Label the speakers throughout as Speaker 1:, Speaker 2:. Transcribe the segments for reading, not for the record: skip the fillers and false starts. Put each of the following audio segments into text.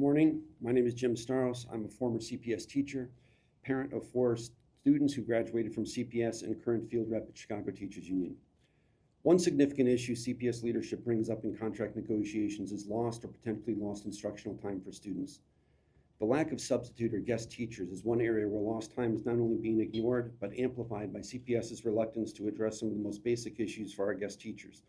Speaker 1: morning. My name is Jim Staros. I'm a former CPS teacher, parent of 4 students who graduated from CPS and current field rep at Chicago Teachers Union. One significant issue CPS leadership brings up in contract negotiations is lost or potentially lost instructional time for students. The lack of substitute or guest teachers is one area where lost time is not only being ignored, but amplified by CPS's reluctance to address some of the most basic issues for our guest teachers,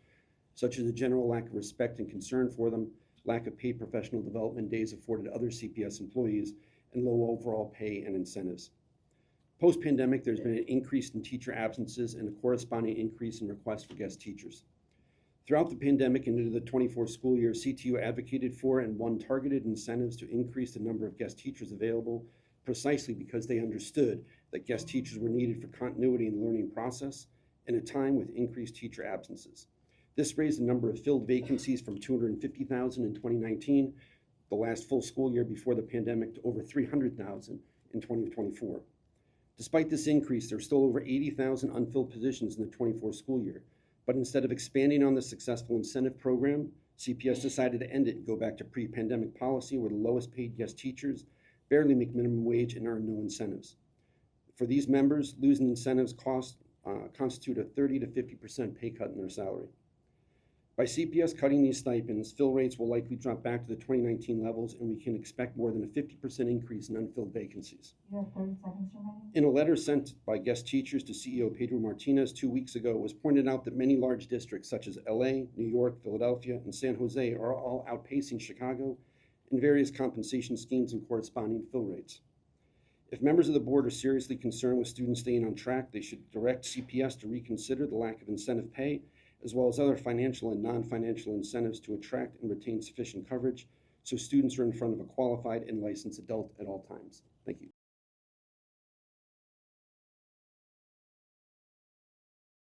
Speaker 1: such as the general lack of respect and concern for them, lack of paid professional development days afforded other CPS employees, and low overall pay and incentives. Post-pandemic, there's been an increase in teacher absences and a corresponding increase in requests for guest teachers. Throughout the pandemic and into the 24 school year, CTU advocated for and won targeted incentives to increase the number of guest teachers available, precisely because they understood that guest teachers were needed for continuity in the learning process in a time with increased teacher absences. This raised the number of filled vacancies from 250,000 in 2019, the last full school year before the pandemic, to over 300,000 in 2024. Despite this increase, there are still over 80,000 unfilled positions in the 24 school year. But instead of expanding on the successful incentive program, CPS decided to end it and go back to pre-pandemic policy where the lowest paid guest teachers barely make minimum wage and earn no incentives. For these members, losing incentives constitute a 30 to 50% pay cut in their salary. By CPS cutting these stipends, fill rates will likely drop back to the 2019 levels, and we can expect more than a 50% increase in unfilled vacancies.
Speaker 2: You have 30 seconds remaining.
Speaker 1: In a letter sent by guest teachers to CEO Pedro Martinez 2 weeks ago, it was pointed out that many large districts such as LA, New York, Philadelphia, and San Jose are all outpacing Chicago in various compensation schemes and corresponding fill rates. If members of the board are seriously concerned with students staying on track, they should direct CPS to reconsider the lack of incentive pay, as well as other financial and non-financial incentives to attract and retain sufficient coverage so students are in front of a qualified and licensed adult at all times. Thank you.